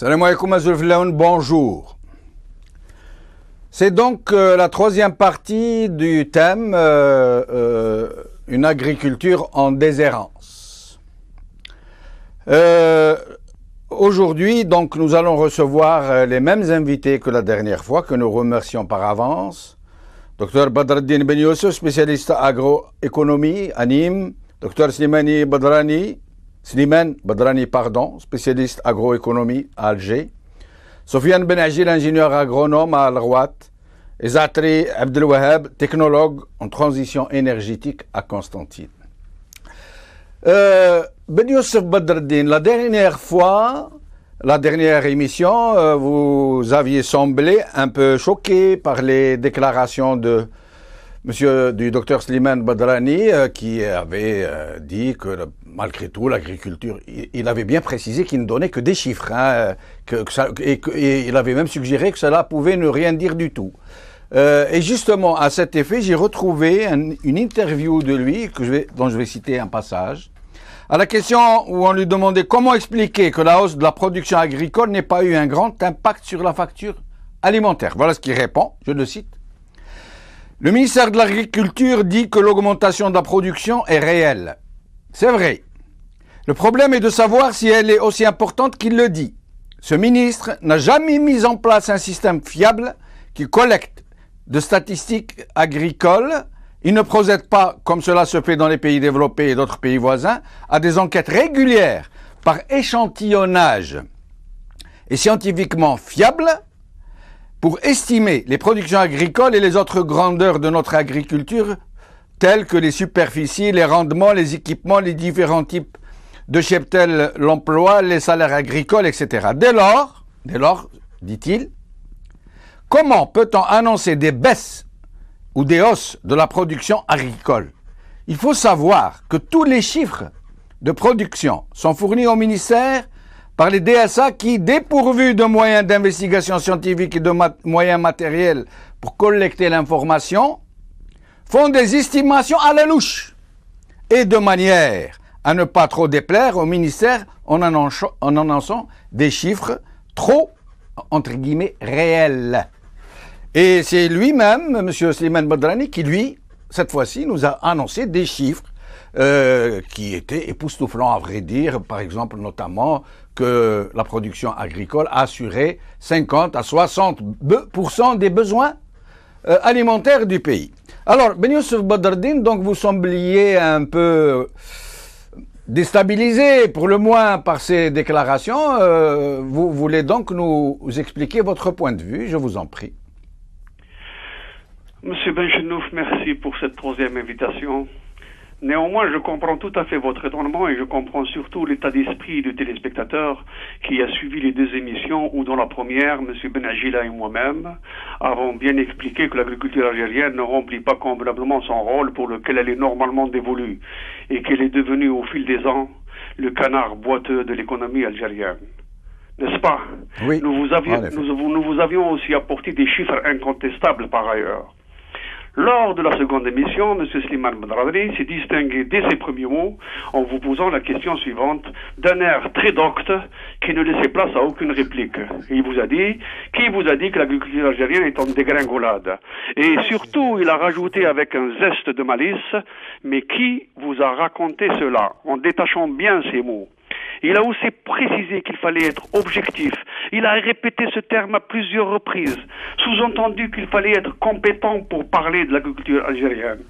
Salam alaikum Azulflaoun, bonjour. C'est donc la troisième partie du thème une agriculture en déshérence. Aujourd'hui, donc, nous allons recevoir les mêmes invités que la dernière fois, que nous remercions par avance. Dr Badreddine Ben Youssef, spécialiste agroéconomie à Nîmes. Dr Slimane Badrani, spécialiste agroéconomie à Alger. Sofiane Ben Agil, ingénieur agronome à Al-Rouat. Et Zatri Abdelwahab, technologue en transition énergétique à Constantine. Ben Youssef Badreddine, la dernière émission, vous aviez semblé un peu choqué par les déclarations du docteur Slimane Badrani qui avait dit que malgré tout l'agriculture, il avait bien précisé qu'il ne donnait que des chiffres, et il avait même suggéré que cela pouvait ne rien dire du tout. Et justement à cet effet, j'ai retrouvé une interview de lui dont je vais citer un passage. À la question où on lui demandait comment expliquer que la hausse de la production agricole n'ait pas eu un grand impact sur la facture alimentaire. Voilà ce qu'il répond, je le cite. Le ministère de l'Agriculture dit que l'augmentation de la production est réelle. C'est vrai. Le problème est de savoir si elle est aussi importante qu'il le dit. Ce ministre n'a jamais mis en place un système fiable qui collecte de statistiques agricoles. Il ne procède pas, comme cela se fait dans les pays développés et d'autres pays voisins, à des enquêtes régulières par échantillonnage et scientifiquement fiables pour estimer les productions agricoles et les autres grandeurs de notre agriculture, telles que les superficies, les rendements, les équipements, les différents types de cheptels, l'emploi, les salaires agricoles, etc. Dès lors, dit-il, comment peut-on annoncer des baisses ou des hausses de la production agricole? Il faut savoir que tous les chiffres de production sont fournis au ministère par les DSA qui, dépourvus de moyens d'investigation scientifique et de moyens matériels pour collecter l'information, font des estimations à la louche et de manière à ne pas trop déplaire au ministère en annonçant des chiffres trop, entre guillemets, réels. Et c'est lui-même, M. Slimane Badrani, qui, lui, cette fois-ci, nous a annoncé des chiffres qui étaient époustouflants, à vrai dire. Par exemple, notamment, que la production agricole assurait 50 à 60% des besoins alimentaires du pays. Alors, Ben Youssef Badreddine, donc vous sembliez un peu déstabilisé, pour le moins, par ces déclarations. Vous voulez donc nous expliquer votre point de vue, je vous en prie. Monsieur Benchenouf, merci pour cette troisième invitation. Néanmoins, je comprends tout à fait votre étonnement et je comprends surtout l'état d'esprit du téléspectateur qui a suivi les deux émissions où, dans la première, M. Ben Agila et moi-même avons bien expliqué que l'agriculture algérienne ne remplit pas convenablement son rôle pour lequel elle est normalement dévolue et qu'elle est devenue au fil des ans le canard boiteux de l'économie algérienne. N'est-ce pas? Oui. Nous vous avions aussi apporté des chiffres incontestables par ailleurs. Lors de la seconde émission, M. Slimane Badrani s'est distingué dès ses premiers mots en vous posant la question suivante d'un air très docte qui ne laissait place à aucune réplique. Qui vous a dit que l'agriculture algérienne est en dégringolade? Et surtout, il a rajouté avec un zeste de malice, mais qui vous a raconté cela? En détachant bien ces mots. Il a aussi précisé qu'il fallait être objectif. Il a répété ce terme à plusieurs reprises, sous-entendu qu'il fallait être compétent pour parler de l'agriculture algérienne.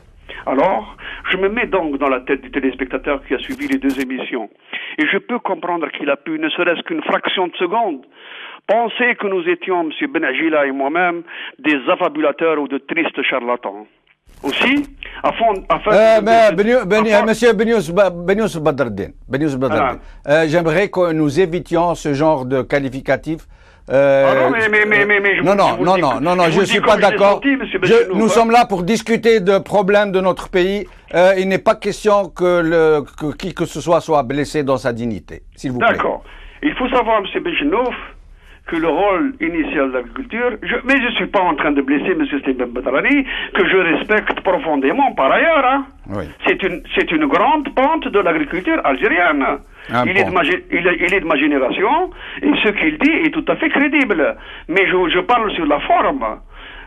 Alors, je me mets donc dans la tête du téléspectateur qui a suivi les deux émissions. Et je peux comprendre qu'il a pu, ne serait-ce qu'une fraction de seconde, penser que nous étions, M. Ben Agila et moi-même, des affabulateurs ou de tristes charlatans. Aussi, Monsieur Ben Youssef Badreddine, j'aimerais que nous évitions ce genre de qualificatif. Non, je ne suis pas d'accord. Nous sommes là pour discuter de problèmes de notre pays. Il n'est pas question que qui que ce soit blessé dans sa dignité, s'il vous plaît. D'accord. Il faut savoir, M. Benchenouf, que le rôle initial de l'agriculture, mais je ne suis pas en train de blesser M. Slimane Badrani, que je respecte profondément par ailleurs. Hein. Oui. C'est une grande pente de l'agriculture algérienne. Il est de ma génération, et ce qu'il dit est tout à fait crédible. Mais je parle sur la forme.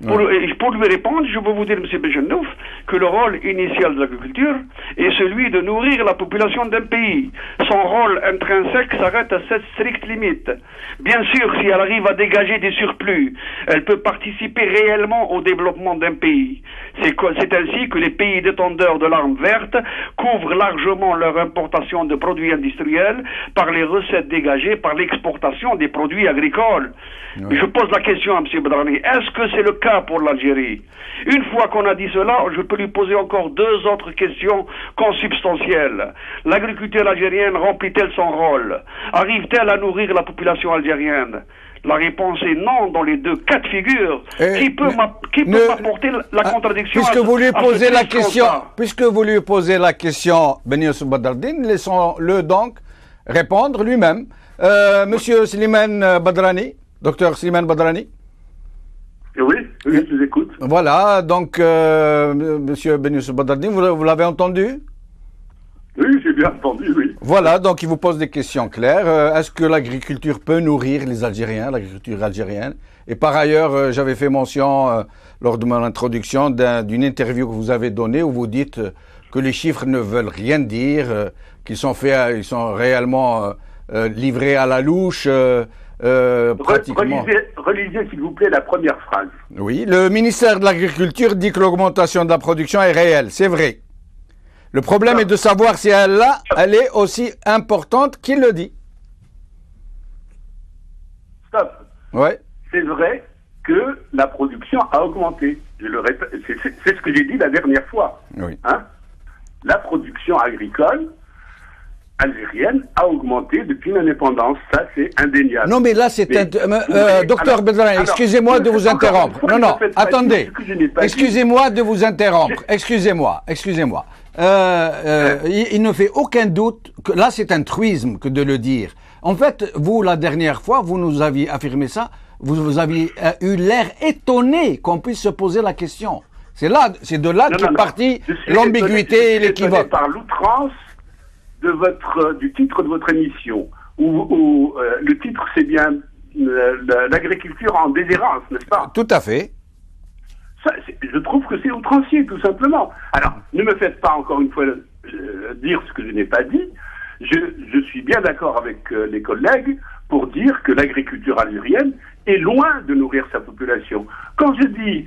Pour lui répondre, je peux vous dire, M. Benjenouf, que le rôle initial de l'agriculture est celui de nourrir la population d'un pays. Son rôle intrinsèque s'arrête à cette stricte limite. Bien sûr, si elle arrive à dégager des surplus, elle peut participer réellement au développement d'un pays. C'est ainsi que les pays détenteurs de l'arme verte couvrent largement leur importation de produits industriels par les recettes dégagées par l'exportation des produits agricoles. Oui. Je pose la question à M. Badrani, est-ce que c'est le cas pour l'Algérie? Une fois qu'on a dit cela, je peux lui poser encore deux autres questions consubstantielles. L'agriculture algérienne remplit-elle son rôle? Arrive-t-elle à nourrir la population algérienne? La réponse est non dans les deux cas de figure. Qui peut m'apporter la contradiction? Puisque vous lui posez la question, puisque vous lui posez la question, Benyassou Badardine, laissons-le donc répondre lui-même. Monsieur Slimane Badrani, docteur Slimane Badrani. Oui, je vous écoute. Voilà, donc, monsieur Benyassou Badardine, vous l'avez entendu? Oui, j'ai bien entendu, oui. Voilà, donc il vous pose des questions claires. Est-ce que l'agriculture peut nourrir les Algériens, l'agriculture algérienne? Et par ailleurs, j'avais fait mention, lors de mon introduction, d'une interview que vous avez donnée où vous dites que les chiffres ne veulent rien dire, qu'ils sont réellement livrés à la louche, pratiquement. Relisez, s'il vous plaît, la première phrase. Oui, le ministère de l'Agriculture dit que l'augmentation de la production est réelle, c'est vrai. Le problème est de savoir si elle est aussi importante qu'il le dit. Stop. Ouais. C'est vrai que la production a augmenté. Je le répète, c'est ce que j'ai dit la dernière fois. Oui. Hein? La production agricole algérienne a augmenté depuis l'indépendance. Ça, c'est indéniable. Non, mais là, c'est docteur Badrani, excusez-moi de vous interrompre. Non, attendez. Excusez-moi de vous interrompre. Excusez-moi. Il ne fait aucun doute que là, c'est un truisme que de le dire. En fait, vous, la dernière fois, vous nous aviez affirmé ça. Vous aviez eu l'air étonné qu'on puisse se poser la question. C'est de là qu'est partie l'ambiguïté et l'équivoque. Par l'outrance du titre de votre émission, où le titre c'est bien l'agriculture en déshérence, n'est-ce pas? Tout à fait. Ça, je trouve que c'est outrancier, tout simplement. Alors, ne me faites pas encore une fois dire ce que je n'ai pas dit. Je suis bien d'accord avec les collègues pour dire que l'agriculture algérienne est loin de nourrir sa population. Quand je dis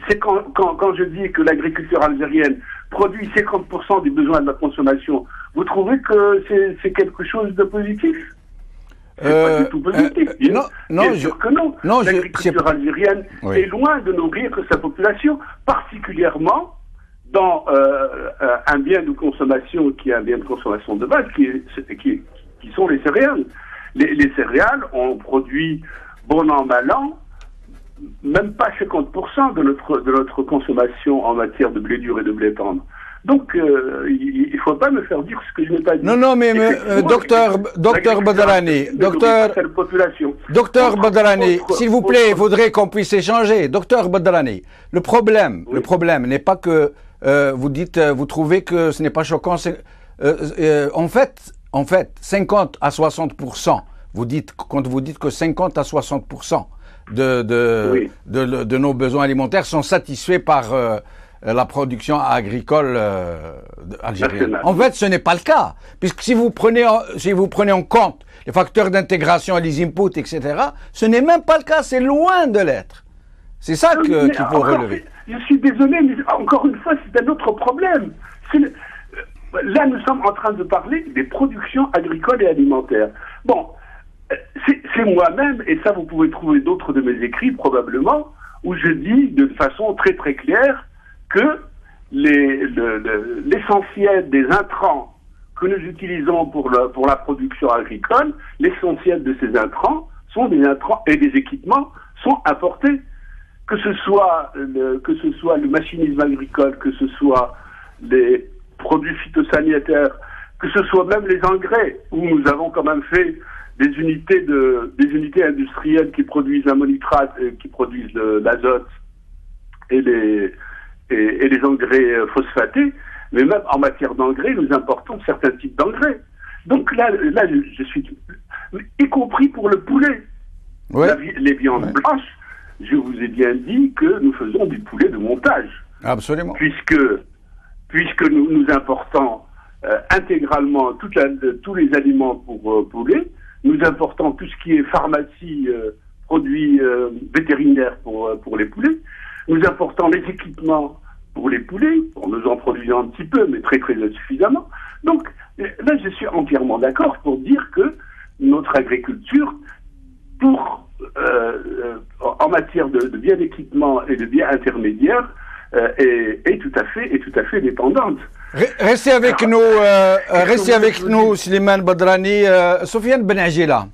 que l'agriculture algérienne produit 50% des besoins de la consommation, vous trouvez que c'est quelque chose de positif? C'est pas du tout positif. Bien sûr que non. L'agriculture algérienne est loin de nourrir sa population, particulièrement dans un bien de consommation qui est un bien de consommation de base, qui sont les céréales. Les céréales, on produit bon an, mal an, même pas 50% de notre consommation en matière de blé dur et de blé tendre. Donc, il ne faut pas me faire dire ce que je n'ai pas dit. Non, mais docteur Badrani, docteur Badrani, s'il vous plaît, il faudrait qu'on puisse échanger. Docteur Badrani, le problème n'est pas que vous trouvez que ce n'est pas choquant. En fait, 50 à 60%, quand vous dites que 50 à 60% de nos besoins alimentaires sont satisfaits par la production agricole algérienne. En fait, ce n'est pas le cas, puisque si vous prenez en compte les facteurs d'intégration et les inputs, etc., ce n'est même pas le cas, c'est loin de l'être. C'est ça qu'il faut relever. Je suis désolé, mais encore une fois, c'est un autre problème. Là, nous sommes en train de parler des productions agricoles et alimentaires. Bon, c'est moi-même, et ça vous pouvez trouver d'autres de mes écrits probablement, où je dis de façon très très claire que l'essentiel des intrants que nous utilisons pour la production agricole, l'essentiel de ces intrants sont des intrants et des équipements sont importés. Que ce soit le machinisme agricole, que ce soit les produits phytosanitaires, que ce soit même les engrais, où nous avons quand même fait des unités industrielles qui produisent l'ammonitrate, qui produisent l'azote et les engrais phosphatés, mais même en matière d'engrais, nous importons certains types d'engrais. Donc là, je suis, y compris pour le poulet. Ouais. Les viandes blanches, je vous ai bien dit que nous faisons du poulet de montage. Absolument. Puisque nous importons intégralement tous les aliments pour poulet, nous importons tout ce qui est pharmacie, produits vétérinaires pour les poulets, nous importons les équipements pour les poulets, nous en produisons un petit peu, mais très très insuffisamment. Donc là, je suis entièrement d'accord pour dire que notre agriculture, en matière de bien d'équipement et de bien intermédiaire, est tout à fait dépendante. Restez avec nous, Slimane Badrani. Sofiane Benagila.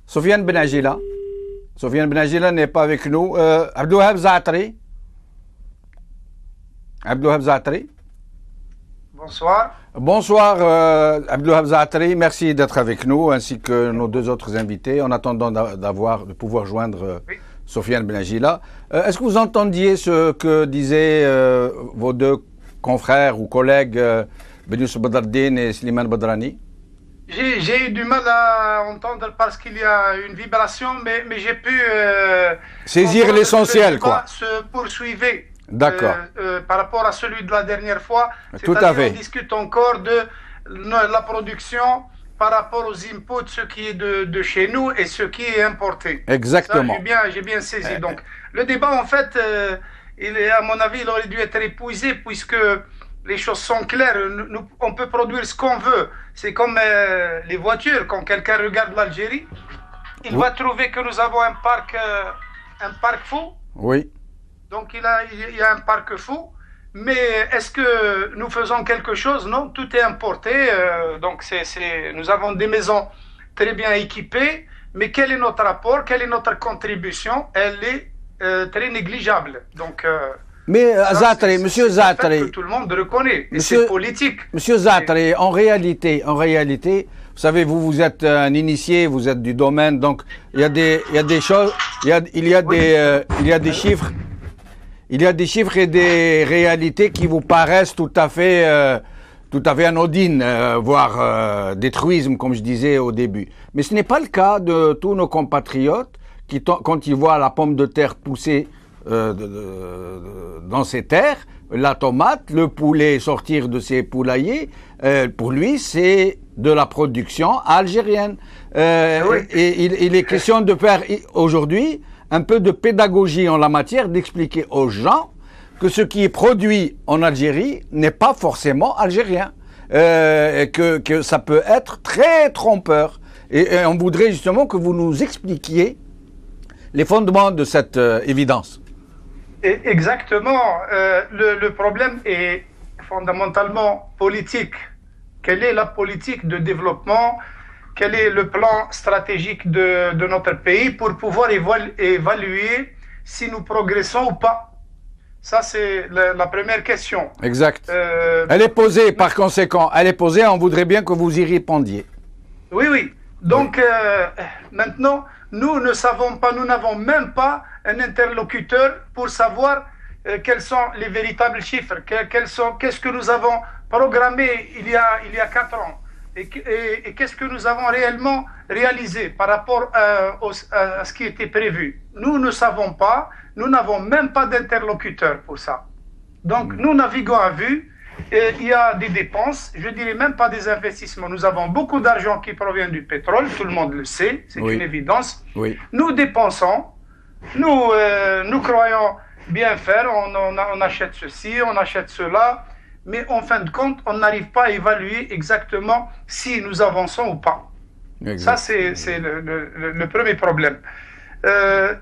Sofiane Benagila n'est pas avec nous. Abdouhab Zaatri. Bonsoir. Bonsoir, Abdouhab Zaatri. Merci d'être avec nous, ainsi que nos deux autres invités, en attendant de pouvoir joindre Sofiane Benagila. Est-ce que vous entendiez ce que disaient vos deux confrères ou collègues, Benous Badardine et Slimane Badrani? J'ai eu du mal à entendre parce qu'il y a une vibration, mais j'ai pu saisir l'essentiel, quoi. Se poursuivait. D'accord. Par rapport à celui de la dernière fois. Tout à fait. On discute encore de la production par rapport aux inputs, ce qui est de chez nous et ce qui est importé. Exactement. Ça, j'ai bien saisi. Donc, le débat, en fait, à mon avis, il aurait dû être épuisé puisque les choses sont claires. On peut produire ce qu'on veut. C'est comme les voitures. Quand quelqu'un regarde l'Algérie, il va trouver que nous avons un parc fou. Oui. Donc, il y a un parc fou. Mais est-ce que nous faisons quelque chose? Non, tout est importé. Donc, nous avons des maisons très bien équipées. Mais quel est notre apport? Quelle est notre contribution? Elle est très négligeable. Donc, mais Zaatri, Monsieur Zaatri, tout le monde le reconnaît. Et c'est politique. Monsieur Zaatri, en réalité, vous savez, vous êtes un initié, vous êtes du domaine, donc il y a des choses, il y a des chiffres. Il y a des chiffres et des réalités qui vous paraissent tout à fait anodines, voire des truismes, comme je disais au début. Mais ce n'est pas le cas de tous nos compatriotes qui, quand ils voient la pomme de terre pousser dans ces terres, la tomate, le poulet sortir de ses poulaillers, pour lui, c'est de la production algérienne. Et il est question de faire aujourd'hui un peu de pédagogie en la matière, d'expliquer aux gens que ce qui est produit en Algérie n'est pas forcément algérien, que ça peut être très trompeur. Et on voudrait justement que vous nous expliquiez les fondements de cette évidence. Exactement. Le problème est fondamentalement politique. Quelle est la politique de développement? Quel est le plan stratégique de notre pays pour pouvoir évaluer si nous progressons ou pas? Ça, c'est la première question. Exact. Elle est posée, par conséquent. Elle est posée, on voudrait bien que vous y répondiez. Oui. Donc, maintenant, nous ne savons pas, nous n'avons même pas un interlocuteur pour savoir quels sont les véritables chiffres, qu'est-ce que nous avons programmé il y a 4 ans. Et qu'est-ce que nous avons réellement réalisé par rapport à ce qui était prévu? Nous ne savons pas, nous n'avons même pas d'interlocuteur pour ça. Donc, nous naviguons à vue, et il y a des dépenses, je dirais même pas des investissements. Nous avons beaucoup d'argent qui provient du pétrole, tout le monde le sait, c'est une évidence. Oui. Nous dépensons, nous croyons bien faire, on achète ceci, on achète cela. Mais en fin de compte, on n'arrive pas à évaluer exactement si nous avançons ou pas. Exactement. Ça, c'est le premier problème.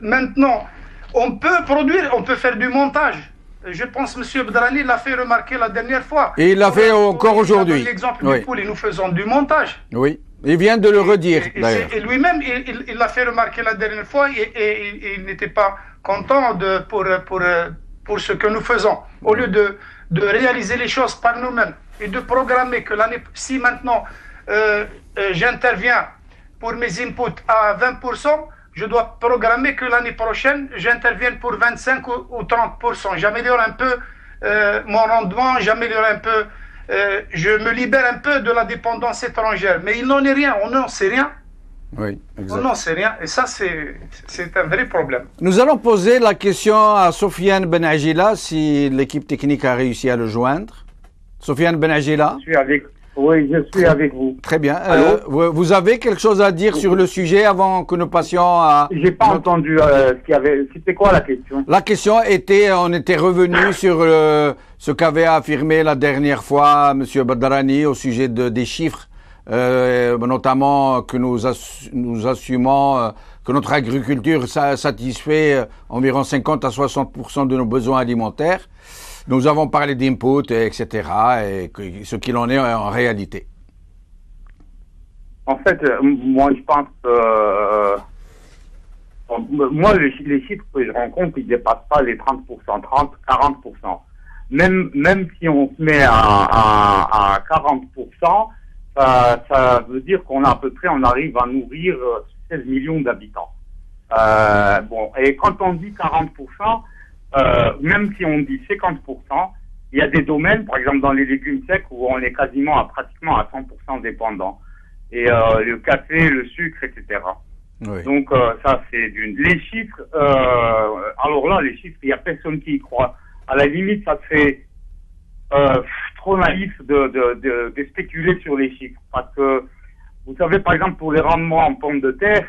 Maintenant, on peut produire, on peut faire du montage. Je pense que M. Badrani l'a fait remarquer la dernière fois. Et il l'a fait encore aujourd'hui. L'exemple du poulet, nous faisons du montage. Oui, il vient de le redire, d'ailleurs. Et lui-même, il l'a fait remarquer la dernière fois et il n'était pas content pour ce que nous faisons. Au lieu de réaliser les choses par nous-mêmes et de programmer que l'année, si maintenant j'interviens pour mes inputs à 20%, je dois programmer que l'année prochaine, j'intervienne pour 25 ou 30%. J'améliore un peu mon rendement, j'améliore un peu, je me libère un peu de la dépendance étrangère. Mais il n'en est rien, on n'en sait rien. Oui, exact. On n'en sait rien, et ça, c'est un vrai problème. Nous allons poser la question à Sofiane Ben Agila, si l'équipe technique a réussi à le joindre. Sofiane Ben Agila. Oui, je suis avec vous. Très bien. Vous avez quelque chose à dire sur le sujet avant que nous passions à... J'ai pas entendu ce qu'il y avait. C'était quoi la question? La question était, on était revenu sur ce qu'avait affirmé la dernière fois M. Badrani au sujet des chiffres, notamment que nous assumons que notre agriculture satisfait environ 50 à 60% de nos besoins alimentaires. Nous avons parlé d'input, etc., et ce qu'il en est en réalité. En fait, moi, je pense moi, les chiffres que je rencontre, ils ne dépassent pas les 30%, 40%. Même si on se met à 40%, ça veut dire qu'on a à peu près, on arrive à nourrir 16 millions d'habitants. Bon, et quand on dit 40%, même si on dit 50%, il y a des domaines, par exemple dans les légumes secs, où on est pratiquement à 100% dépendant. Et le café, le sucre, etc. Oui. Donc ça, c'est d'une. Les chiffres, alors là, les chiffres, il n'y a personne qui y croit. À la limite, ça serait trop naïf de spéculer sur les chiffres. Parce que, vous savez, par exemple, pour les rendements en pommes de terre,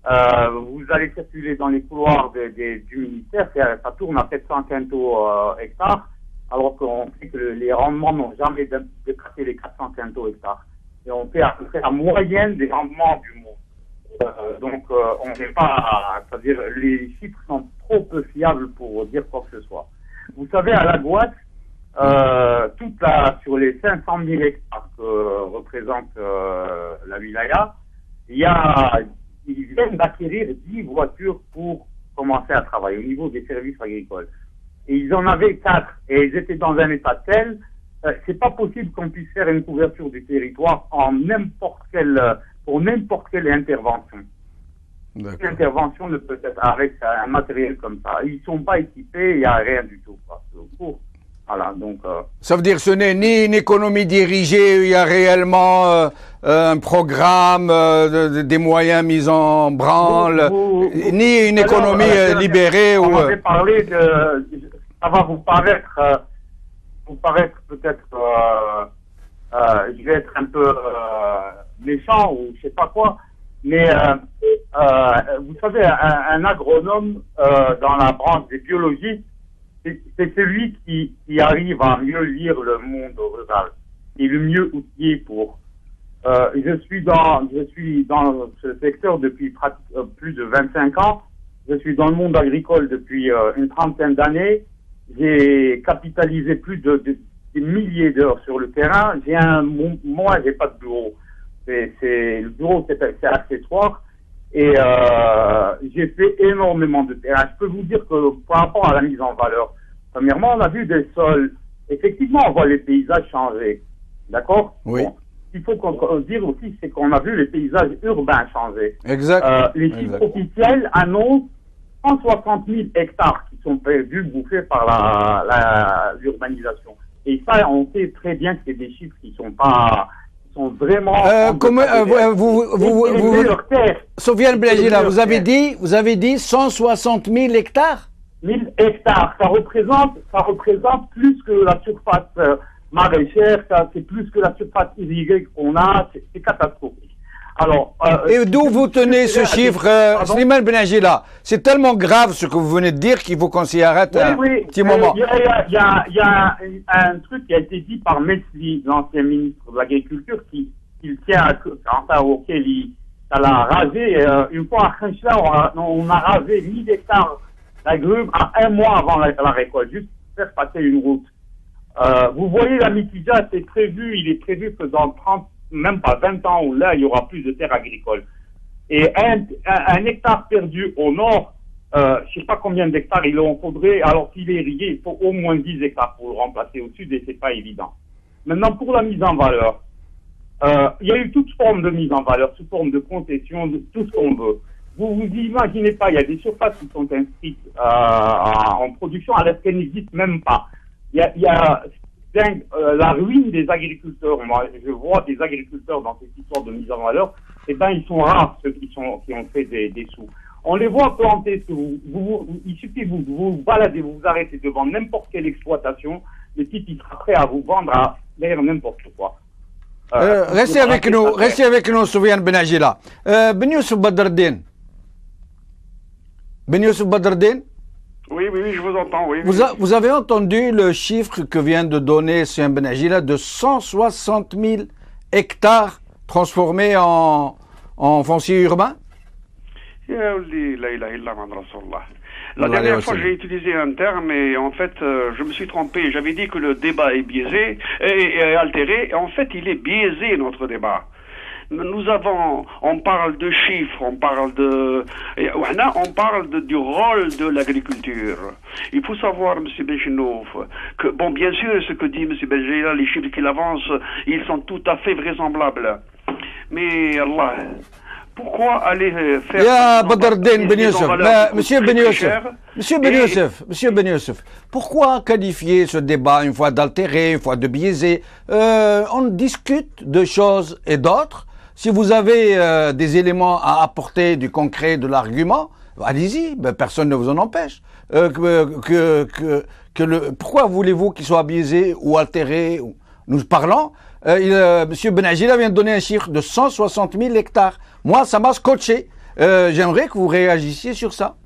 vous allez circuler dans les couloirs du ministère, ça tourne à 700 quintaux hectares, alors qu'on sait que les rendements n'ont jamais dépassé les 400 quintaux hectares. Et on fait à peu près la moyenne des rendements du monde. Donc, on n'est pas, c'est-à-dire, les chiffres sont trop peu fiables pour dire quoi que ce soit. Vous savez, à la Gouasse, sur les 500 000 hectares que représente la wilaya, ils viennent d'acquérir 10 voitures pour commencer à travailler au niveau des services agricoles. Et ils en avaient 4, et ils étaient dans un état tel, c'est pas possible qu'on puisse faire une couverture du territoire pour n'importe quelle intervention. Une intervention ne peut être avec un matériel comme ça. Ils sont pas équipés, il n'y a rien du tout. Voilà, donc, ça veut dire que ce n'est ni une économie dirigée, il y a réellement un programme, des moyens mis en branle, ni une économie libérée. On avait parlé ça va vous paraître peut-être, je vais être un peu méchant ou je sais pas quoi, mais vous savez, un agronome dans la branche des biologistes, c'est celui qui arrive à mieux lire le monde rural et le mieux outillé pour. Je suis dans ce secteur depuis plus de 25 ans. Je suis dans le monde agricole depuis une trentaine d'années. J'ai capitalisé plus de des milliers d'heures sur le terrain. Moi, j'ai pas de bureau. Le bureau, c'est accessoire. Et j'ai fait énormément de terrain. Je peux vous dire que par rapport à la mise en valeur, premièrement, on a vu des sols. Effectivement, on voit les paysages changer. D'accord? Oui. Bon. Il faut dire aussi, c'est qu'on a vu les paysages urbains changer. Exact. Les chiffres officiels annoncent 160 000 hectares qui sont perdus, bouffés par l'urbanisation. Et ça, on sait très bien que c'est des chiffres qui sont vraiment. Sofiane Ben Agila, vous avez dit 160 000 hectares? 1000 hectares, ça représente plus que la surface maraîchère, c'est plus que la surface irriguée qu'on a, c'est catastrophique. Alors, et d'où vous tenez ce chiffre, Slimane Ben Agila? C'est tellement grave ce que vous venez de dire qu'il faut qu'on s'y arrête un petit moment. Il y a un truc qui a été dit par Mesli, l'ancien ministre de l'Agriculture, qui tient auquel ça l'a rasé. Une fois à Khenchla, on a rasé 1000 hectares d'agrumes à un mois avant la récolte, juste pour faire passer une route. Vous voyez, la Mitidja, il est prévu que dans 30, même pas 20 ans, où là, il y aura plus de terres agricoles. Et un hectare perdu au nord, je sais pas combien d'hectares il en faudrait, alors s'il est irrigué, il faut au moins 10 hectares pour le remplacer au sud, et c'est pas évident. Maintenant, pour la mise en valeur, il y a eu toute forme de mise en valeur, sous forme de concession, de tout ce qu'on veut. Vous vous imaginez pas, il y a des surfaces qui sont inscrites en production alors qu'elles n'existent même pas. Il y a la ruine des agriculteurs. Moi, je vois des agriculteurs dans cette histoire de mise en valeur. Eh ben, ils sont rares ceux qui ont fait des sous. On les voit planter. Il suffit vous baladez, vous arrêtez devant n'importe quelle exploitation, le type il sera prêt à vous vendre à faire n'importe quoi. Restez avec nous, Soufiane Ben Agila. Ben Youssef Badreddine. Ben Youssef Badreddine. Oui, je vous entends, oui. Vous avez entendu le chiffre que vient de donner Soufiane Ben Agila de 160 000 hectares transformés en foncier urbain? La dernière fois, j'ai utilisé un terme et en fait, je me suis trompé. J'avais dit que le débat est biaisé, est altéré. Et en fait, il est biaisé, notre débat. On parle de chiffres, on parle du rôle de l'agriculture. Il faut savoir, M. Benchenouf, que, bon, bien sûr, ce que dit M. Benjela, les chiffres qu'il avance, ils sont tout à fait vraisemblables. Mais, Allah, pourquoi aller faire... Ya Badreddine Ben Youssef, Monsieur Ben Youssef, pourquoi qualifier ce débat une fois d'altéré, une fois de biaisé? On discute de choses et d'autres. Si vous avez des éléments à apporter, du concret, de l'argument, allez-y, personne ne vous en empêche. Pourquoi voulez-vous qu'il soit biaisé ou altéré? Nous parlons, Monsieur Ben Agila vient de donner un chiffre de 160 000 hectares. Moi, ça m'a scotché. J'aimerais que vous réagissiez sur ça.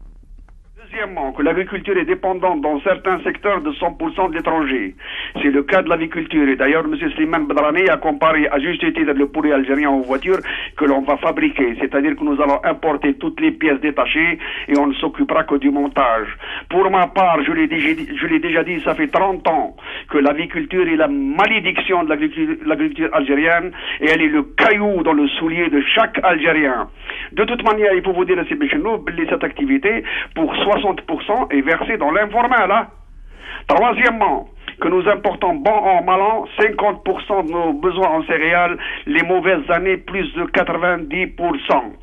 Deuxièmement, que l'agriculture est dépendante dans certains secteurs de 100% de l'étranger. C'est le cas de l'aviculture. Et d'ailleurs, M. Slimane Badrani a comparé à juste titre le poulet algérien aux voitures que l'on va fabriquer. C'est-à-dire que nous allons importer toutes les pièces détachées et on ne s'occupera que du montage. Pour ma part, je l'ai déjà dit, ça fait 30 ans que l'aviculture est la malédiction de l'agriculture algérienne et elle est le caillou dans le soulier de chaque Algérien. De toute manière, il faut vous dire, M. Benchenouf, cette activité, pour 60% est versée dans l'informel. Hein. Troisièmement, que nous importons bon an, mal an, 50% de nos besoins en céréales, les mauvaises années, plus de 90%.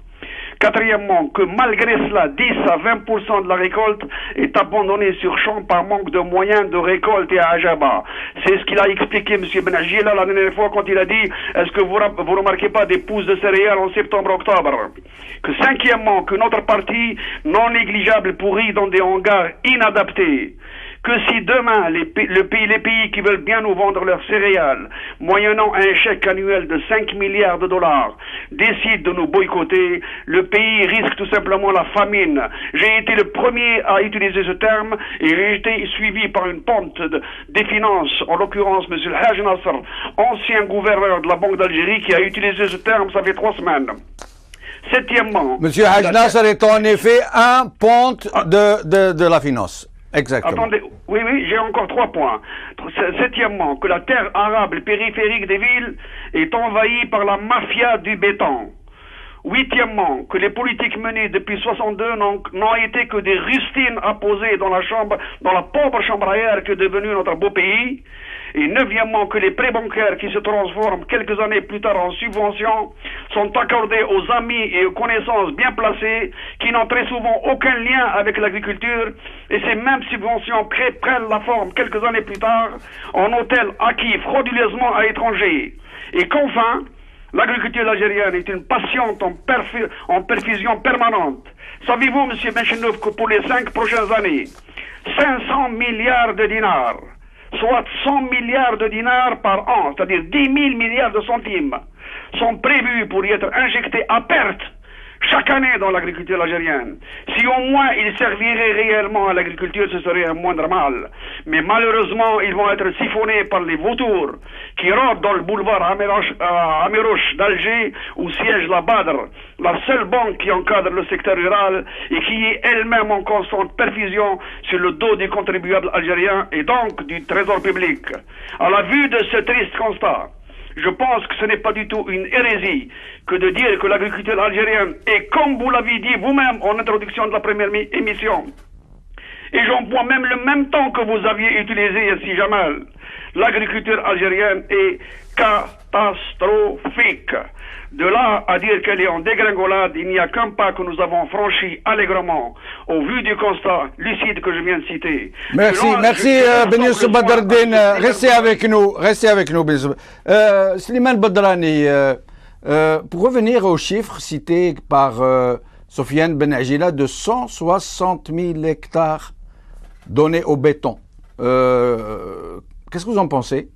Quatrièmement, que malgré cela, 10 à 20% de la récolte est abandonnée sur champ par manque de moyens de récolte et à Ajaba. C'est ce qu'il a expliqué M. Ben Agila la dernière fois quand il a dit « Est-ce que vous remarquez pas des pousses de céréales en septembre-octobre » Que cinquièmement, que notre partie non négligeable pourrit dans des hangars inadaptés. Que si demain les pays qui veulent bien nous vendre leurs céréales, moyennant un chèque annuel de 5 milliards de dollars, décident de nous boycotter, le pays risque tout simplement la famine. J'ai été le premier à utiliser ce terme et j'ai été suivi par une pente des finances, en l'occurrence M. Haj Nasser, ancien gouverneur de la Banque d'Algérie, qui a utilisé ce terme, ça fait 3 semaines. Septièmement... M. Haj Nasser est en effet un ponte de la finance. Exactement. Attendez, oui, j'ai encore 3 points. Septièmement, que la terre arable périphérique des villes est envahie par la mafia du béton. Huitièmement, que les politiques menées depuis 62 n'ont été que des rustines apposées dans la pauvre chambre à air que est devenu notre beau pays. Et neuvièmement, que les prêts bancaires qui se transforment quelques années plus tard en subventions sont accordés aux amis et aux connaissances bien placées qui n'ont très souvent aucun lien avec l'agriculture et ces mêmes subventions prennent la forme quelques années plus tard en hôtels acquis frauduleusement à l'étranger. Et qu'enfin, l'agriculture algérienne est une patiente en perfusion permanente. Savez-vous, M. Benchenouf, que pour les 5 prochaines années, 500 milliards de dinars, soit 100 milliards de dinars par an, c'est-à-dire 10 000 milliards de centimes, sont prévus pour y être injectés à perte chaque année dans l'agriculture algérienne. Si au moins ils serviraient réellement à l'agriculture, ce serait un moindre mal. Mais malheureusement, ils vont être siphonnés par les vautours qui rôdent dans le boulevard Amirouche d'Alger où siège la Badr, la seule banque qui encadre le secteur rural et qui est elle-même en constante perfusion sur le dos des contribuables algériens et donc du trésor public. À la vue de ce triste constat, je pense que ce n'est pas du tout une hérésie que de dire que l'agriculture algérienne est, comme vous l'avez dit vous-même en introduction de la première émission, Et j'emploie même le même temps que vous aviez utilisé, Yassi Jamal. L'agriculture algérienne est catastrophique. De là à dire qu'elle est en dégringolade, il n'y a qu'un pas que nous avons franchi allègrement au vu du constat lucide que je viens de citer. Merci, Ben Youssef Badreddine. Restez avec nous, Ben Youssef. Slimane Badrani, pour revenir aux chiffres cités par Sofiane Ben Agila de 160 000 hectares donnés au béton, qu'est-ce que vous en pensez?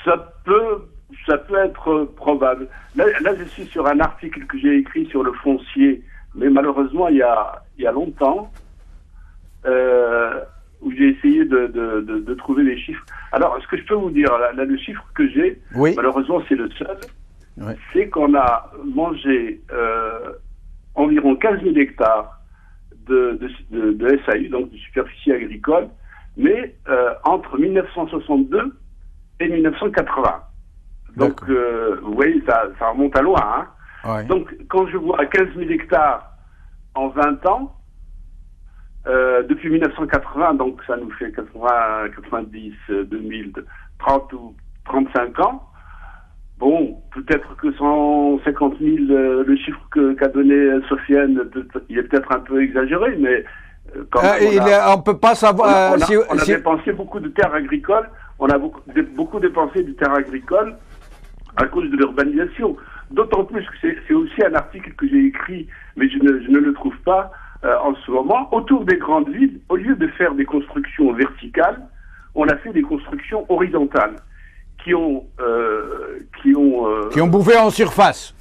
Ça peut être probable. Là, je suis sur un article que j'ai écrit sur le foncier, mais malheureusement, il y a longtemps, où j'ai essayé de trouver les chiffres. Alors, ce que je peux vous dire, là, le chiffre que j'ai, oui, malheureusement, c'est le seul, oui, c'est qu'on a mangé environ 15 000 hectares de SAU, donc de superficie agricole, mais entre 1962 et 1980. Donc, vous voyez, ça remonte à loin. Hein. Ouais. Donc, quand je vois 15 000 hectares en 20 ans, depuis 1980, donc ça nous fait 80, 90, 2000, 30 ou 35 ans, bon, peut-être que 150 000, le chiffre qu'a donné Sofiane, il est peut-être un peu exagéré, mais quand même, on peut pas savoir... On a dépensé beaucoup de terres agricoles, on a beaucoup dépensé de terres agricoles à cause de l'urbanisation. D'autant plus que c'est aussi un article que j'ai écrit, mais je ne le trouve pas en ce moment. Autour des grandes villes, au lieu de faire des constructions verticales, on a fait des constructions horizontales qui ont bouffé en surface.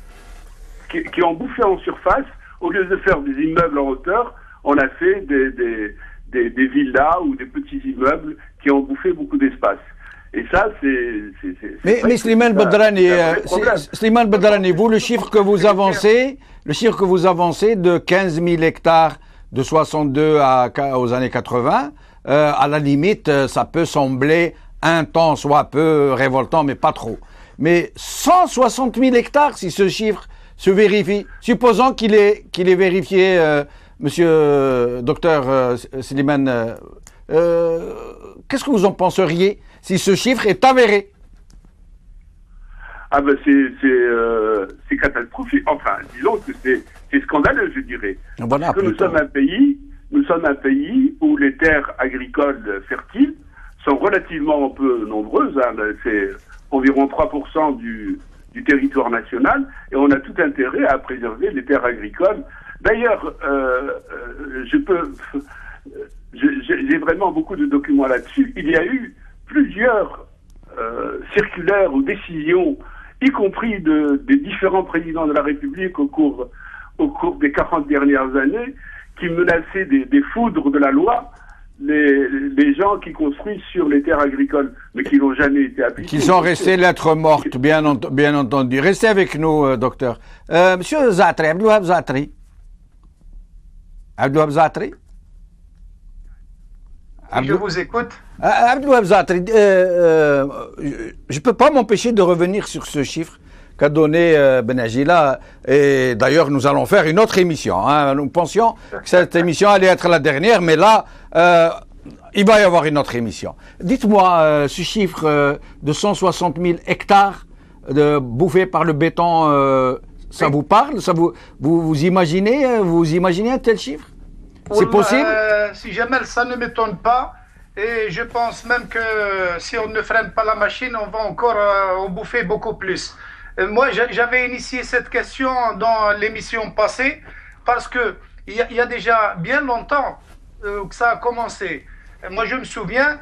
Qui ont bouffé en surface. Au lieu de faire des immeubles en hauteur, on a fait des villas ou des petits immeubles qui ont bouffé beaucoup d'espace. Et ça, Mais Slimane Badrani, vous, le chiffre que vous avancez de 15 000 hectares de 62 aux années 80, à la limite, ça peut sembler un temps soit peu révoltant, mais pas trop. Mais 160 000 hectares, si ce chiffre se vérifie, supposons qu'il est vérifié, monsieur docteur Slimane, qu'est-ce que vous en penseriez si ce chiffre est avéré? Ah ben c'est catastrophique. Enfin, disons que c'est scandaleux, je dirais. Voilà, parce que nous sommes un pays où les terres agricoles fertiles sont relativement peu nombreuses. Hein. C'est environ 3% du territoire national, et on a tout intérêt à préserver les terres agricoles. D'ailleurs, j'ai vraiment beaucoup de documents là-dessus. Il y a eu plusieurs circulaires ou décisions, y compris des différents présidents de la République au cours des 40 dernières années, qui menaçaient des foudres de la loi les gens qui construisent sur les terres agricoles, mais qui n'ont jamais été appliqués. Qui sont restés lettres mortes, bien entendu. Restez avec nous, docteur. Monsieur Zatri, Abdouhab Zatri. Abdouhab Zatri. Je vous écoute. Abdouhab Zatri, je ne peux pas m'empêcher de revenir sur ce chiffre qu'a donné Ben Agila. Et d'ailleurs, nous allons faire une autre émission. Hein. Nous pensions que cette émission allait être la dernière, mais là, il va y avoir une autre émission. Dites-moi, ce chiffre de 160 000 hectares bouffés par le béton, ça vous parle? Vous imaginez un tel chiffre? C'est possible? Si jamais ça ne m'étonne pas. Et je pense même que si on ne freine pas la machine, on va encore en bouffer beaucoup plus. Moi, j'avais initié cette question dans l'émission passée parce que il y a déjà bien longtemps que ça a commencé. Moi, je me souviens,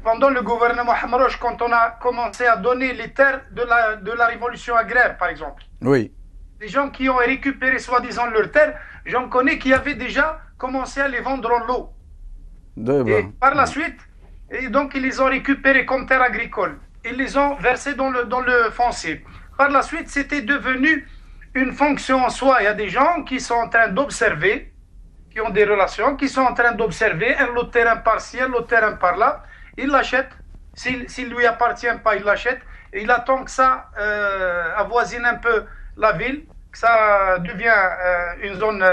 pendant le gouvernement Hamroche, quand on a commencé à donner les terres de la révolution agraire, par exemple. Oui. Les gens qui ont récupéré soi-disant leurs terres, j'en connais qui avaient déjà commencé à les vendre en lot. Et par la suite, et donc ils les ont récupérés comme terres agricoles. Ils les ont versés dans le foncier. Par la suite, c'était devenu une fonction en soi. Il y a des gens qui sont en train d'observer, qui ont des relations, qui sont en train d'observer un lot de terrain par-ci, un lot de terrain par-là. Il l'achète. S'il lui appartient pas, il l'achète. Et il attend que ça avoisine un peu la ville, que ça devient une zone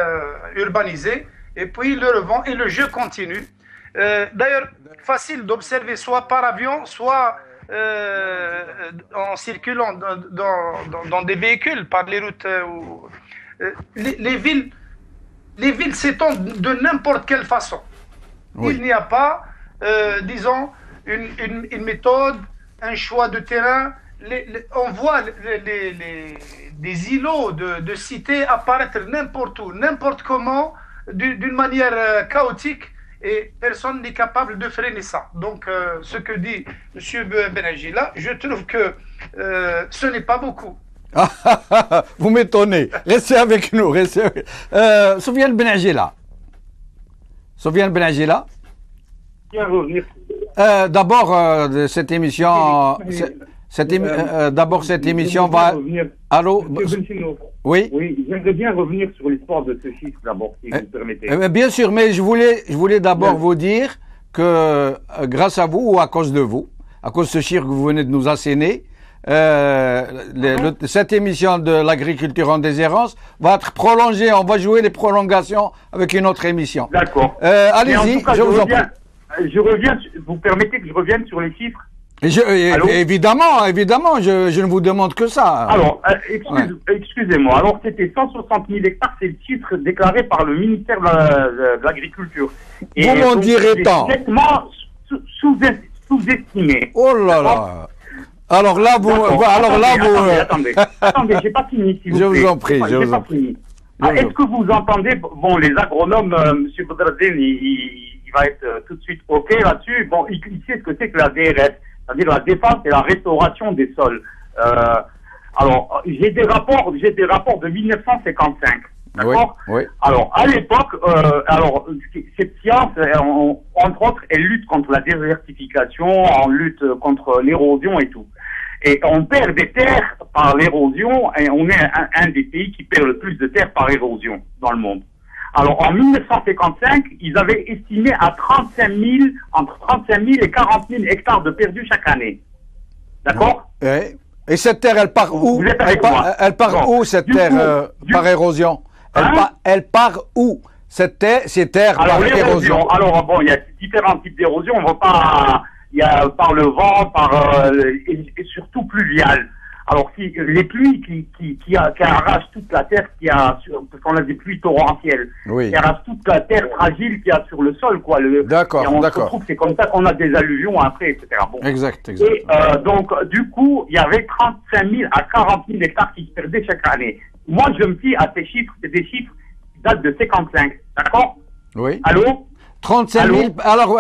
urbanisée. et puis il le revend et le jeu continue. D'ailleurs, facile d'observer soit par avion, soit en circulant dans des véhicules par les routes. Les villes s'étendent de n'importe quelle façon. Oui. Il n'y a pas, disons, une méthode, un choix de terrain. On voit des îlots de cités apparaître n'importe où, n'importe comment, d'une manière chaotique, et personne n'est capable de freiner ça. Donc, ce que dit M. Benaji là, je trouve que ce n'est pas beaucoup. Vous m'étonnez. Restez avec nous. Soufiane Benaji là. Soufiane Benaji là. D'abord, cette émission... D'abord, cette émission va... Allô? Oui. Oui, j'aimerais bien revenir sur l'histoire de ce chiffre d'abord, si vous permettez. Bien sûr, mais je voulais d'abord vous dire que grâce à vous ou à cause de vous, à cause de ce chiffre que vous venez de nous asséner, cette émission de l'agriculture en déshérence va être prolongée. On va jouer les prolongations avec une autre émission. D'accord. Allez-y, je vous en prie. Je reviens, vous permettez que je revienne sur les chiffres? Évidemment, je ne vous demande que ça. Alors, excusez-moi. Alors, c'était 160 000 hectares, c'est le chiffre déclaré par le ministère de l'Agriculture. Et vous m'en direz tant. Complètement sous-estimé. Oh là là. Alors là, attendez, j'ai pas fini, s'il vous plaît. Je vous en prie, je vous en prie. Est-ce que vous entendez, bon, les agronomes, M. Badreddine, il va être tout de suite OK là-dessus. Bon, il sait ce que c'est que la DRS. C'est-à-dire la défense et la restauration des sols. Alors, j'ai des rapports de 1955. D'accord? Oui. Alors, à l'époque, cette science, entre autres, elle lutte contre la désertification, on lutte contre l'érosion et tout. Et on perd des terres par l'érosion, et on est un des pays qui perd le plus de terres par érosion dans le monde. Alors, en 1955, ils avaient estimé à entre 35 000 et 40 000 hectares de perdus chaque année. D'accord? Oui. Et cette terre, elle part où? Vous êtes avec moi? Elle part où, cette terre, par érosion? Elle part où, ces terres par érosion? Alors, bon, il y a différents types d'érosion. On va pas... Il y a par le vent, et surtout pluvial. Alors, si les pluies qui arrachent toute la terre parce qu'on a des pluies torrentielles, qui arrachent toute la terre fragile qu'il y a sur le sol, quoi. D'accord. On se retrouve, c'est comme ça qu'on a des alluvions après, etc. Bon. Exact. Et donc, du coup, il y avait 35 000 à 40 000 hectares qui se perdaient chaque année. Moi, je me fie à ces chiffres, c'est des chiffres qui datent de 55, d'accord? Oui. Allô? 35 000. Alors,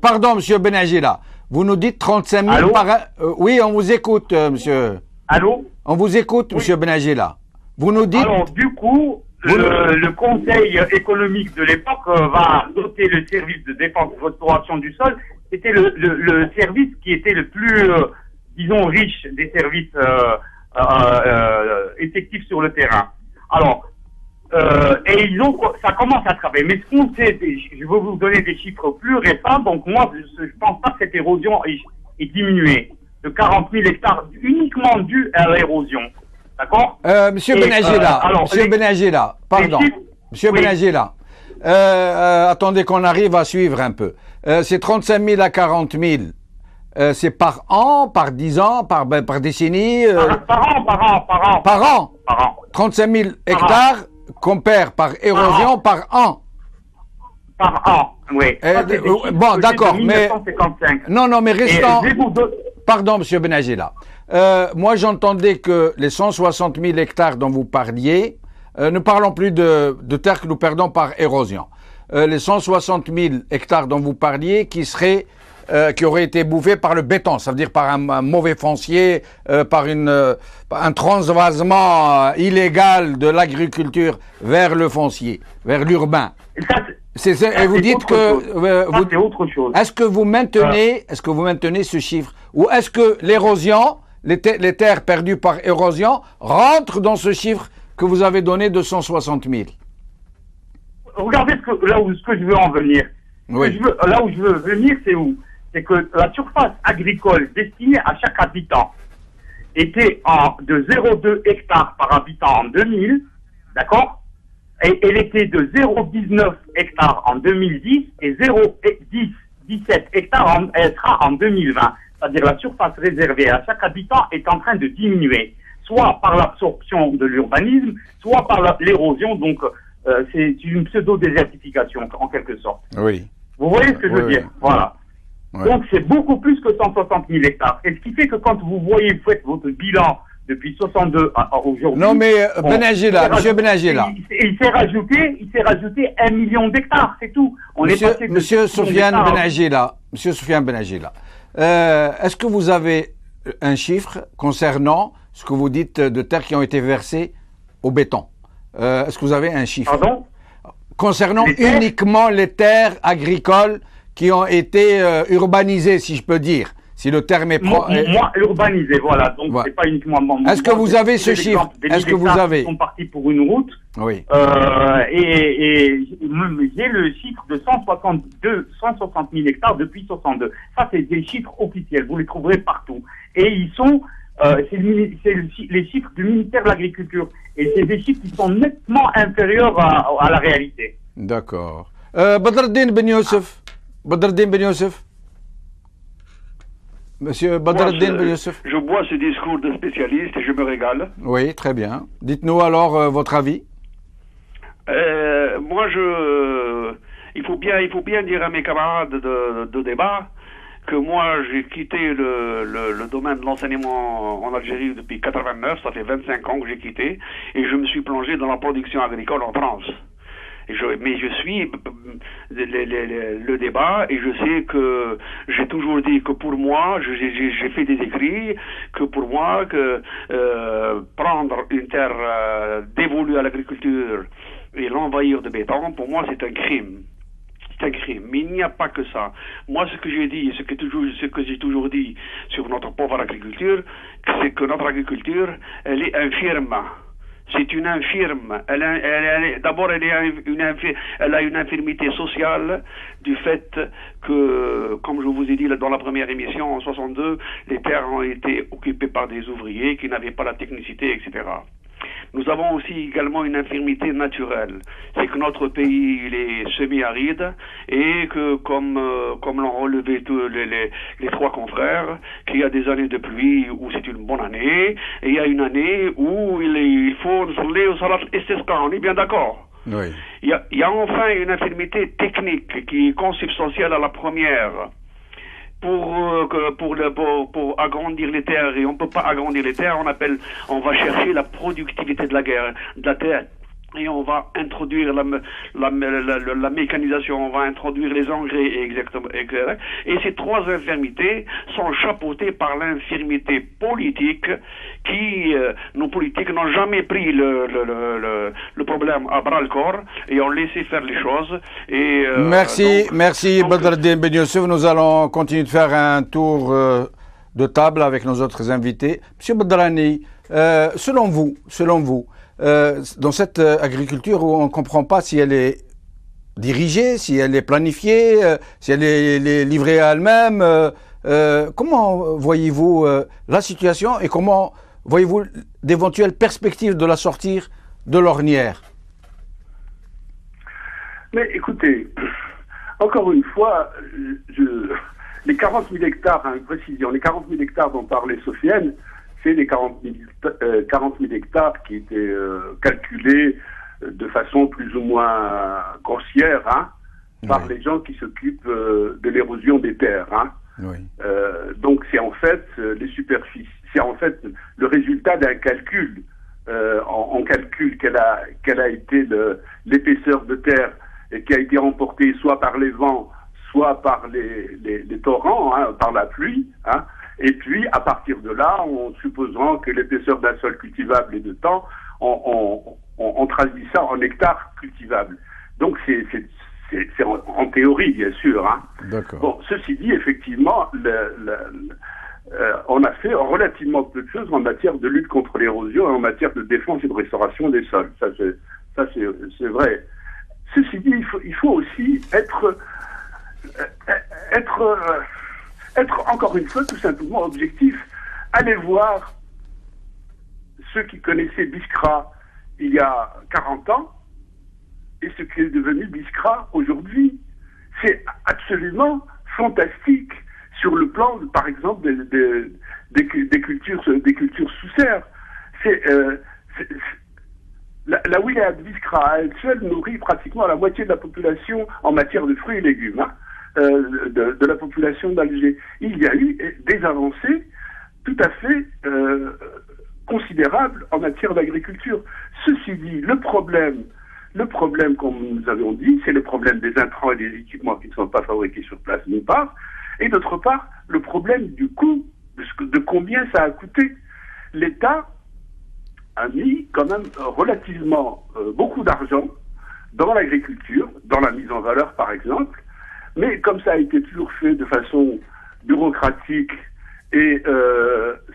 pardon, monsieur Benaji là. Vous nous dites 35 000 par... oui, on vous écoute, monsieur. Allô? On vous écoute, monsieur Benaji là. Vous nous dites... Alors, du coup, le Conseil économique de l'époque va doter le service de défense et restauration du sol. C'était le service qui était le plus, disons, riche des services effectifs sur le terrain. Alors, et ça commence à travailler. Mais ce qu'on sait, je vais vous donner des chiffres plus récents. Donc moi, je pense pas que cette érosion est diminuée de 40 000 hectares uniquement due à l'érosion. D'accord? Monsieur Benaji là. Monsieur Benaji là. Pardon. Monsieur Benaji là. Attendez qu'on arrive à suivre un peu. C'est 35 000 à 40 000. C'est par an, par 10 ans, par décennie? Par an. 35 000 hectares qu'on perd par érosion par an. Par an, oui. Bon, d'accord, mais... Non, mais restant... Pardon, monsieur Benaji, là. Moi, j'entendais que les 160 000 hectares dont vous parliez, ne parlons plus de terres que nous perdons par érosion. Les 160 000 hectares dont vous parliez qui auraient été bouffés par le béton, ça veut dire par un mauvais foncier, par un transvasement illégal de l'agriculture vers le foncier, vers l'urbain. Et vous dites que c'est autre chose. Est-ce que vous maintenez ce chiffre, ou est-ce que l'érosion, les terres perdues par érosion, rentrent dans ce chiffre que vous avez donné de 160 000? Regardez ce que je veux en venir. Oui. Là où je veux venir, c'est où? C'est que la surface agricole destinée à chaque habitant était de 0,2 hectares par habitant en 2000, d'accord? elle était de 0,19 hectares en 2010 et 0,17 hectares elle sera en 2020. C'est-à-dire la surface réservée à chaque habitant est en train de diminuer, soit par l'absorption de l'urbanisme, soit par l'érosion. Donc, c'est une pseudo-désertification, en quelque sorte. Oui. Vous voyez ce que je veux dire? Voilà. Ouais. Donc, c'est beaucoup plus que 160 000 hectares. Et ce qui fait que quand vous faites votre bilan depuis 62 à aujourd'hui... Non, mais Benagila, monsieur Benagila. Il s'est rajouté 1 million d'hectares, c'est tout. Monsieur Soufiane Benagila, est-ce que vous avez un chiffre concernant ce que vous dites de terres qui ont été versées au béton? Est-ce que vous avez un chiffre? Pardon? Concernant uniquement les terres agricoles qui ont été urbanisées, si je peux dire, si le terme est moi urbanisé, voilà. Donc c'est pas uniquement. Est-ce que vous avez ce chiffre? Est-ce que vous avez? Ils sont partis pour une route. Oui. Et j'ai le chiffre de 160 000 hectares depuis 62. Ça, c'est des chiffres officiels. Vous les trouverez partout. Et ils sont, c'est les chiffres du ministère de l'Agriculture. Et c'est des chiffres qui sont nettement inférieurs à la réalité. D'accord. Badreddin Ben Youssef. Monsieur Badreddin Ben Youssef. Je bois ce discours de spécialiste et je me régale. Oui, très bien. Dites-nous alors votre avis. Moi, il faut bien dire à mes camarades de débat que moi, j'ai quitté le domaine de l'enseignement en Algérie depuis 89, ça fait 25 ans que j'ai quitté, et je me suis plongé dans la production agricole en France. Mais je suis le débat et je sais que j'ai toujours dit que pour moi, j'ai fait des écrits, que pour moi, que prendre une terre dévolue à l'agriculture et l'envahir de béton, pour moi c'est un crime. C'est un crime. Mais il n'y a pas que ça. Moi, ce que j'ai dit, ce que j'ai toujours dit sur notre pauvre agriculture, c'est que notre agriculture, elle est infirme. C'est une infirme. D'abord, elle a une infirmité sociale du fait que, comme je vous ai dit dans la première émission, en 62, les terres ont été occupées par des ouvriers qui n'avaient pas la technicité, etc. Nous avons aussi également une infirmité naturelle. C'est que notre pays il est semi-aride et que, comme l'ont relevé tous les trois confrères, qu'il y a des années de pluie où c'est une bonne année et il y a une année où il faut au salat istisqa. On est bien d'accord? Oui. Il y a enfin une infirmité technique qui est consubstantielle à la première. Pour agrandir les terres, et on peut pas agrandir les terres, on va chercher la productivité de la terre, et on va introduire la mécanisation, on va introduire les engrais, exactement. Et ces trois infirmités sont chapeautées par l'infirmité politique qui, nos politiques n'ont jamais pris le problème à bras le corps et ont laissé faire les choses. Et, merci Badreddin Ben Youssef. Nous allons continuer de faire un tour de table avec nos autres invités. Monsieur Badrani, selon vous, dans cette agriculture où on ne comprend pas si elle est dirigée, si elle est planifiée, si elle est livrée à elle-même, comment voyez-vous la situation et comment voyez-vous d'éventuelles perspectives de la sortir de l'ornière? Mais écoutez, encore une fois, les 40 000 hectares, hein, précision, les 40 000 hectares dont parlait Sofiane, c'est les 40 000 hectares qui étaient calculés de façon plus ou moins grossière par les gens qui s'occupent de l'érosion des terres. Oui. Donc c'est en fait les superficies, c'est en fait le résultat d'un calcul. On calcule quelle a été l'épaisseur de terre et qui a été emportée soit par les vents, soit par les torrents, par la pluie. Et puis, à partir de là, en supposant que l'épaisseur d'un sol cultivable est de temps, on traduit ça en hectares cultivables. Donc, c'est en théorie, bien sûr. D'accord. Bon, ceci dit, effectivement, on a fait relativement peu de choses en matière de lutte contre l'érosion et en matière de défense et de restauration des sols. Ça, c'est vrai. Ceci dit, il faut aussi être encore une fois tout simplement objectif. Allez voir ceux qui connaissaient Biskra il y a 40 ans et ce qui est devenu Biskra aujourd'hui. C'est absolument fantastique sur le plan, par exemple, des cultures sous serre. La wilaya de Biskra, à elle seule, nourrit pratiquement la moitié de la population en matière de fruits et légumes, de la population d'Alger. Il y a eu des avancées tout à fait considérables en matière d'agriculture. Ceci dit, le problème, comme nous avons dit, c'est le problème des intrants et des équipements qui ne sont pas fabriqués sur place, d'une part, et d'autre part, le problème du coût, de combien ça a coûté. L'État a mis quand même relativement beaucoup d'argent dans l'agriculture, dans la mise en valeur par exemple, mais comme ça a été toujours fait de façon bureaucratique et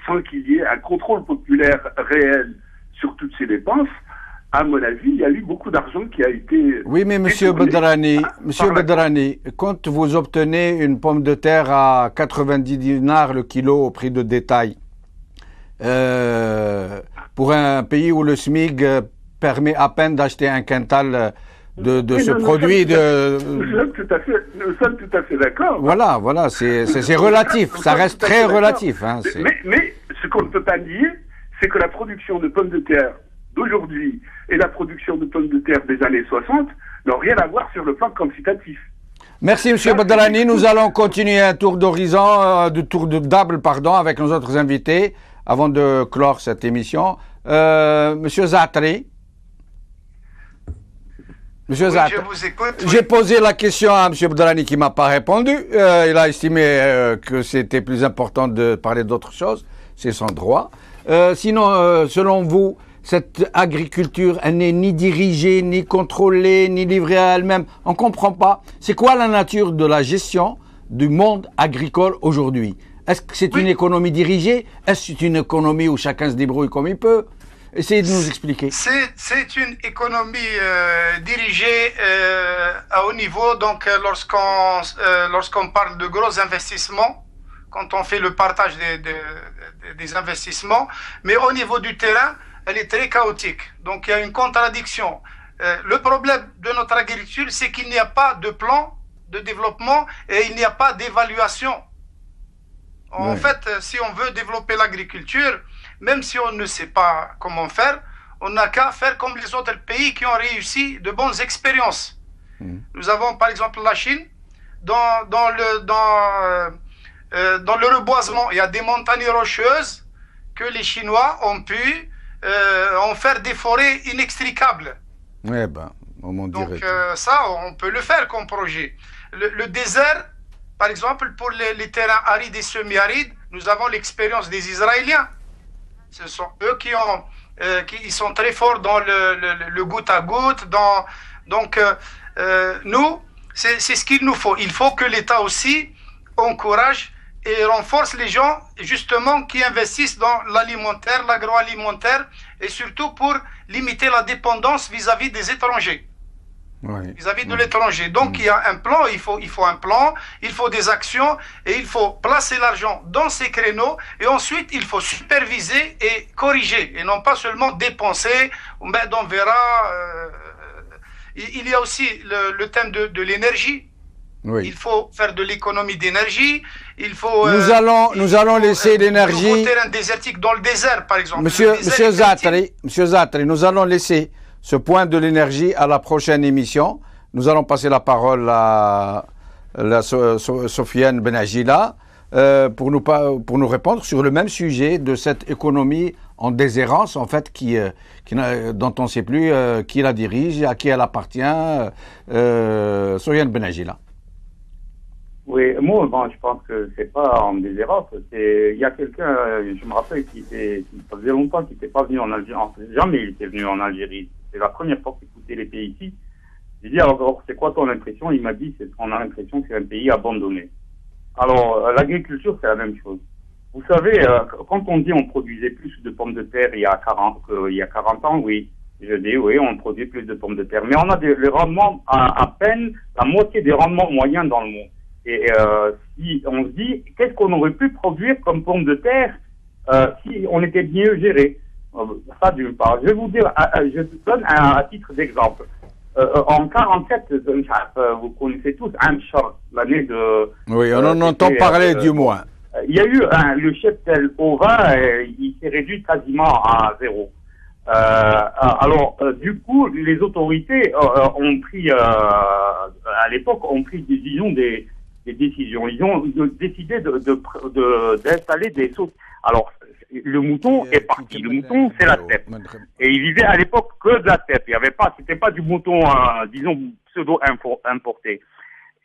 sans qu'il y ait un contrôle populaire réel sur toutes ces dépenses, à mon avis, il y a eu beaucoup d'argent qui a été... Oui, mais Monsieur Bedrani, quand vous obtenez une pomme de terre à 90 dinars le kilo au prix de détail, pour un pays où le SMIC permet à peine d'acheter un quintal de ce produit... Nous sommes tout à fait d'accord. Voilà, c'est relatif, ça reste très relatif. Hein, mais ce qu'on ne peut pas nier, c'est que la production de pommes de terre d'aujourd'hui et la production de pommes de terre des années 60 n'ont rien à voir sur le plan quantitatif. Merci M. Bedrani. Nous allons continuer un tour d'horizon, tour de table, avec nos autres invités avant de clore cette émission. Monsieur Zatri. Monsieur Zatri. Je vous écoute. J'ai posé la question à M. Bedrani qui ne m'a pas répondu. Il a estimé que c'était plus important de parler d'autre chose. C'est son droit. Sinon, selon vous, cette agriculture, elle n'est ni dirigée, ni contrôlée, ni livrée à elle-même. On ne comprend pas. C'est quoi la nature de la gestion du monde agricole aujourd'hui? Est-ce que c'est une économie dirigée? Est-ce que c'est une économie où chacun se débrouille comme il peut? Essayez de nous expliquer. C'est une économie dirigée à haut niveau. Donc, lorsqu'on parle de gros investissements, quand on fait le partage des investissements, mais au niveau du terrain, elle est très chaotique. Donc, il y a une contradiction. Le problème de notre agriculture, c'est qu'il n'y a pas de plan de développement et il n'y a pas d'évaluation. En fait, si on veut développer l'agriculture, même si on ne sait pas comment faire, on n'a qu'à faire comme les autres pays qui ont réussi de bonnes expériences. Nous avons par exemple la Chine, dans le reboisement, il y a des montagnes rocheuses que les Chinois ont pu en faire des forêts inextricables. Donc ça, on peut le faire comme projet. Le désert, par exemple, pour les terrains arides et semi-arides, nous avons l'expérience des Israéliens. Ce sont eux qui sont très forts dans le goutte à goutte. Donc, nous, c'est ce qu'il nous faut. Il faut que l'État aussi encourage et renforce les gens, justement, qui investissent dans l'alimentaire, l'agroalimentaire, et surtout pour limiter la dépendance vis-à-vis des étrangers. Vis-à-vis de l'étranger. Donc, il y a un plan, il faut un plan, il faut des actions, et il faut placer l'argent dans ces créneaux, et ensuite, il faut superviser et corriger, et non pas seulement dépenser, mais on verra. Il y a aussi le thème de l'énergie. Il faut faire de l'économie d'énergie. Il faut. Nous allons laisser l'énergie. Nouveau terrain désertique dans le désert, par exemple. Monsieur Zatri, nous allons laisser ce point de l'énergie à la prochaine émission. Nous allons passer la parole à Sofiane Benagila pour nous répondre sur le même sujet de cette économie en déshérence, en fait, dont on ne sait plus qui la dirige, à qui elle appartient. Sofiane Benagila. Oui, moi, je pense que c'est pas en déshérence. Il y a quelqu'un, je me rappelle, ça faisait longtemps qu'il n'était pas venu en Algérie. Jamais il était venu en Algérie. C'est la première fois qu'il écoutait les pays ici. J'ai dit, alors, c'est quoi ton impression? Il m'a dit, on a l'impression que c'est un pays abandonné. Alors, l'agriculture, c'est la même chose. Vous savez, quand on dit on produisait plus de pommes de terre il y a 40 ans, oui. Je dis, oui, on produit plus de pommes de terre. Mais on a le rendement à peine la moitié des rendements moyens dans le monde. Et si on se dit, qu'est-ce qu'on aurait pu produire comme pommes de terre si on était mieux géré? Ça d'une part. Je vais vous dire, je te donne à titre d'exemple. En 47, vous connaissez tous Amshar, l'année de... Oui, on en entend parler du moins. Il y a eu le cheptel ovin, il s'est réduit quasiment à zéro. Alors, du coup, les autorités ont pris, à l'époque, disons, des décisions. Ils ont décidé d'installer des sauts. Alors, le mouton est parti. Le mouton, c'est la steppe. Et ils vivaient à l'époque que de la steppe. Il y avait pas, c'était pas du mouton, disons, pseudo-importé.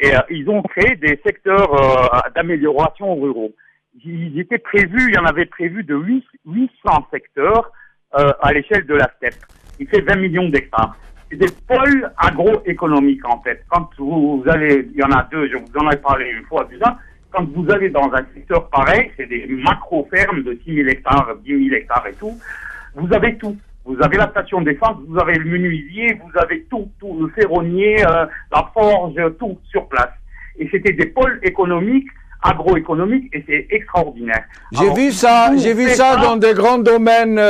Et ils ont créé des secteurs d'amélioration ruraux. Il y en avait prévu de 800 secteurs à l'échelle de la steppe. Il fait 20 millions d'hectares. C'est des pôles agroéconomiques, en fait. Quand vous allez, il y en a deux, je vous en ai parlé une fois déjà, quand vous allez dans un secteur pareil, c'est des macro-fermes de 6 000 hectares, 10 000 hectares et tout, vous avez tout. Vous avez la station défense, vous avez le menuisier, vous avez tout, le ferronnier, la forge, tout sur place. Et c'était des pôles économiques, agroéconomiques, et c'est extraordinaire. J'ai vu ça dans des grands domaines,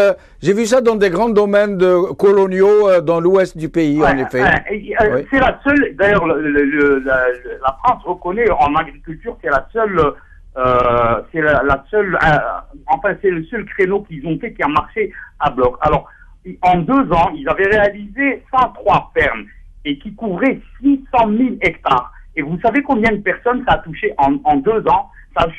coloniaux dans l'ouest du pays, en effet. Oui. C'est la seule, d'ailleurs, la France reconnaît en agriculture, c'est la seule, enfin, c'est le seul créneau qu'ils ont fait qui a marché à bloc. Alors, en 2 ans, ils avaient réalisé 103 fermes et qui couvraient 600 000 hectares. Et vous savez combien de personnes ça a touché en 2 ans? Ça a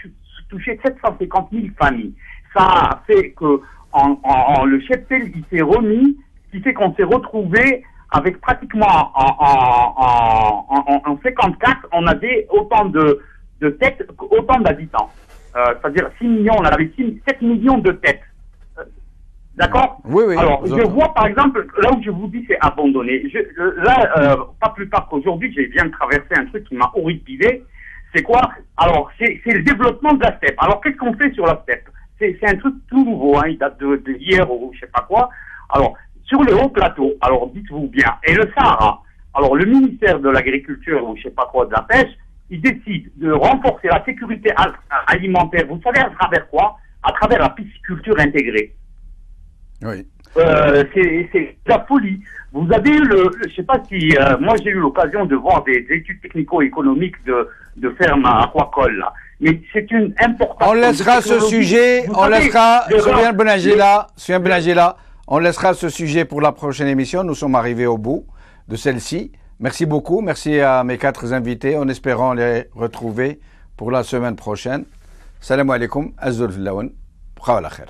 touché 750 000 familles. Ça a fait que le cheptel, il s'est remis, ce qui fait qu'on s'est retrouvé avec pratiquement en 54, on avait autant de têtes, autant d'habitants. C'est-à-dire 6 millions, on avait 7 millions de têtes. D'accord? Oui. Alors, je vois par exemple, là où je vous dis c'est abandonné. Pas plus tard qu'aujourd'hui, j'ai bien traversé un truc qui m'a horripilé. C'est quoi? Alors, c'est le développement de la steppe. Alors, qu'est-ce qu'on fait sur la steppe? C'est un truc tout nouveau, hein, il date de hier ou je sais pas quoi. Alors, sur les hauts plateaux, alors dites-vous bien, et le Sahara, alors le ministère de l'Agriculture ou je sais pas quoi, de la Pêche, il décide de renforcer la sécurité alimentaire. Vous savez à travers quoi? À travers la pisciculture intégrée. Oui. C'est la folie. Vous avez je sais pas si, moi j'ai eu l'occasion de voir des études technico-économiques de fermes aquacoles là. Mais c'est une importante. On laissera ce sujet, Soufiane Benagela, on laissera ce sujet pour la prochaine émission. Nous sommes arrivés au bout de celle-ci. Merci beaucoup. Merci à mes 4 invités en espérant les retrouver pour la semaine prochaine. Salam alaikum. Azul Lawan. Khawala khair.